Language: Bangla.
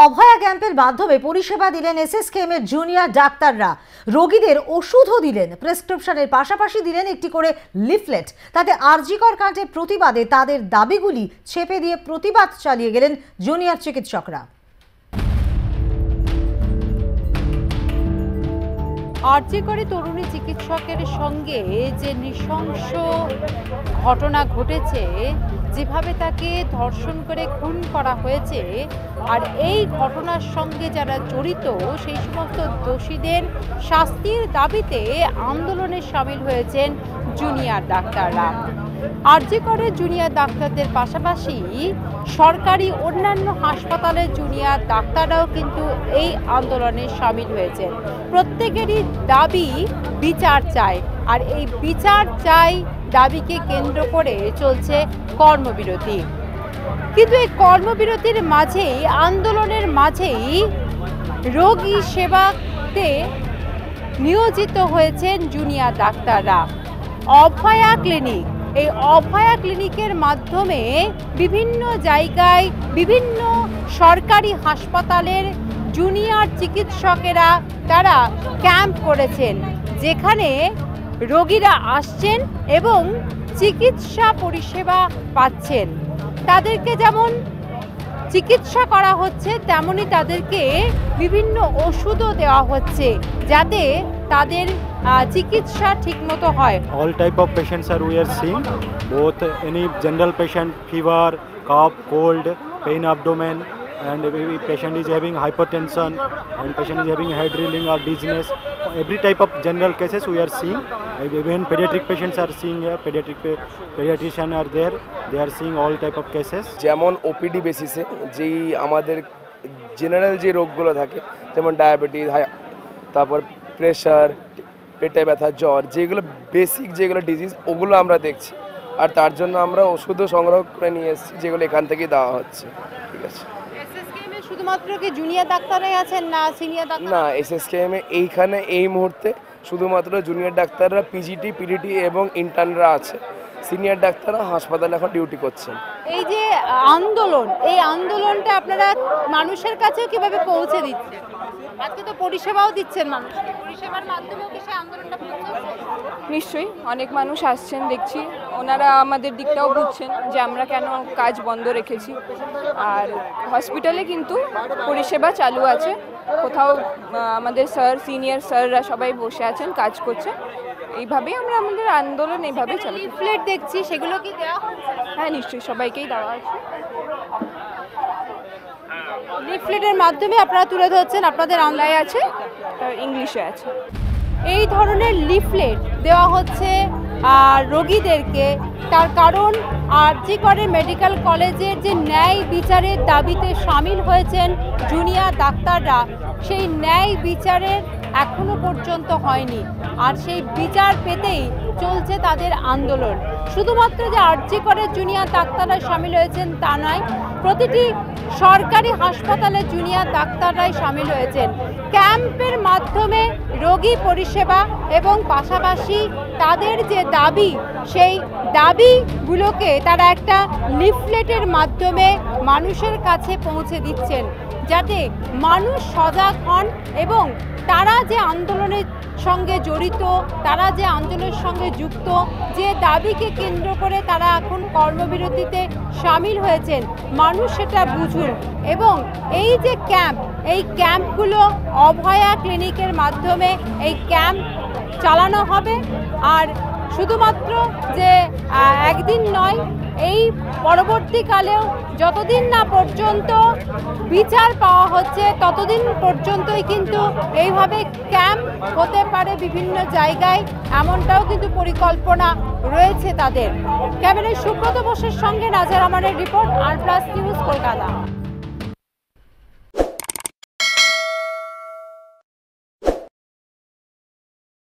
অভয়া ক্যাম্পের মাধ্যমে পরিষেবা দিলেন এসএসকেএমের জুনিয়র ডাক্তাররা। রোগীদের ওষুধও দিলেন, প্রেসক্রিপশনের পাশাপাশি দিলেন একটি করে লিফলেট। তাতে আরজিকর কাণ্ডের প্রতিবাদে তাদের দাবিগুলি ছেপে দিয়ে প্রতিবাদ চালিয়ে গেলেন জুনিয়র চিকিৎসকরা। আরজিকরে তরুণী চিকিৎসকের সঙ্গে যে নৃশংস ঘটনা ঘটেছে, যেভাবে তাকে ধর্ষণ করে খুন করা হয়েছে, আর এই ঘটনার সঙ্গে যারা জড়িত সেই সমস্ত দোষীদের শাস্তির দাবিতে আন্দোলনে সামিল হয়েছেন জুনিয়র ডাক্তাররা। আরজিকরে জুনিয়র ডাক্তারদের পাশাপাশি সরকারি অন্যান্য হাসপাতালের জুনিয়র ডাক্তাররাও কিন্তু এই আন্দোলনে সামিল হয়েছেন। প্রত্যেকেরই দাবি বিচার চাই, আর এই বিচার চাই দাবিকে কেন্দ্র করে চলছে কর্মবিরতি। কিন্তু এই কর্মবিরতির মাঝেই, আন্দোলনের মাঝেই রোগী সেবাতে নিয়োজিত হয়েছেন জুনিয়র ডাক্তাররা। অভয়া ক্লিনিক, এই অভয়া ক্লিনিকের মাধ্যমে বিভিন্ন জায়গায়, বিভিন্ন সরকারি হাসপাতালের জুনিয়র চিকিৎসকেরা তারা ক্যাম্প করেছেন, যেখানে রোগীরা আসছেন এবং চিকিৎসা পরিষেবা পাচ্ছেন। তাদেরকে যেমন চিকিৎসা করা হচ্ছে, তেমনি তাদেরকে বিভিন্ন ওষুধও দেওয়া হচ্ছে, যাতে তাদের চিকিৎসা ঠিকমতো হয়। All type of patients we are seeing, both any general patient, fever, cough, cold, pain abdomen, and if patient is having hypertension and patient is having head reeling or dizziness. Every type of general cases we are seeing. Even pediatric patients are seeing here. Pediatrician are there. They are seeing all type of cases. যেমন ওপিডি বেসিসে যেই আমাদের জেনারেল যে রোগগুলো থাকে, যেমন ডায়াবেটিস, তারপর প্রেশার, পেটে ব্যথা, জ্বর, যেগুলো বেসিক যেগুলো ডিজিজ, ওগুলো আমরা দেখছি। আর তার জন্য আমরা ওষুধও সংগ্রহ করে নিয়ে এসেছি, যেগুলো এখান থেকেই দেওয়া হচ্ছে। ঠিক আছে। শুধুমাত্র কি জুনিয়র ডাক্তাররাই আছেন, না সিনিয়র ডাক্তার? না, এসএসকেএমে এইখানে এই মুহূর্তে শুধুমাত্র জুনিয়র ডাক্তাররা, পিজিটি, পিডিটি এবং ইন্টার্নরা আছে। সিনিয়র ডাক্তাররা হাসপাতালে এখন ডিউটি করছেন। এই যে আন্দোলন, এই আন্দোলনটা আপনারা মানুষের কাছেও কিভাবে পৌঁছে দিচ্ছেন? আজকে তো পরিষেবাও দিচ্ছেন মানুষকে, পরিষেবার মাধ্যমেও কি সেই আন্দোলনটা পৌঁছাচ্ছে? নিশ্চয়ই অনেক মানুষ আসছেন, দেখছি ওনারা আমাদের দিকটাও বুঝছেন যে আমরা কেন কাজ বন্ধ রেখেছি। আর হসপিটালে কিন্তু পরিষেবা চালু আছে, কোথাও আমাদের স্যার, সিনিয়র স্যাররা সবাই বসে আছেন, কাজ করছে। এইভাবেই আমরা আমাদের আন্দোলন এইভাবেই চালু। লিফলেট দেখছি, সেগুলো কি দেওয়া হচ্ছে? হ্যাঁ, নিশ্চয়ই সবাইকেই দেওয়া আছে। লিফলেটের মাধ্যমে আপনারা তুলে ধরছেন আপনাদের বাংলায় আছে, ইংলিশে আছে। এই ধরনের লিফলেট দেওয়া হচ্ছে রোগীদেরকে, তার কারণ আরজিকর মেডিকেল কলেজের যে ন্যায় বিচারের দাবিতে সামিল হয়েছেন জুনিয়র ডাক্তাররা, সেই ন্যায় বিচারের এখনো পর্যন্ত হয়নি। আর সেই বিচার পেতেই চলছে তাদের আন্দোলন। শুধুমাত্র যে আরজিকরের জুনিয়র ডাক্তাররা সামিল হয়েছেন তা নয়, প্রতিটি সরকারি হাসপাতালে জুনিয়র ডাক্তাররাই সামিল হয়েছেন। ক্যাম্পের মাধ্যমে রোগী পরিষেবা এবং পাশাপাশি তাদের যে দাবি, সেই দাবিগুলোকে তারা একটা লিফলেটের মাধ্যমে মানুষের কাছে পৌঁছে দিচ্ছেন, যাতে মানুষ সজাগ হন এবং তারা যে আন্দোলনের সঙ্গে জড়িত, তারা যে আন্দোলনের সঙ্গে যুক্ত, যে দাবিকে কেন্দ্র করে তারা এখন কর্মবিরতিতে সামিল হয়েছেন, মানুষ সেটা বুঝুন। এবং এই যে ক্যাম্প, এই ক্যাম্পগুলো অভয়া ক্লিনিকের মাধ্যমে এই ক্যাম্প চালানো হবে। আর শুধুমাত্র যে একদিন নয়, এই পরবর্তীকালেও যতদিন না পর্যন্ত বিচার পাওয়া হচ্ছে, ততদিন পর্যন্তই কিন্তু এইভাবে ক্যাম্প হতে পারে বিভিন্ন জায়গায়, এমনটাও কিন্তু পরিকল্পনা রয়েছে তাদের। ক্যামেরায় সুব্রত বোসের সঙ্গে নাজার আমানের রিপোর্ট, আর প্লাস নিউজ, কলকাতা।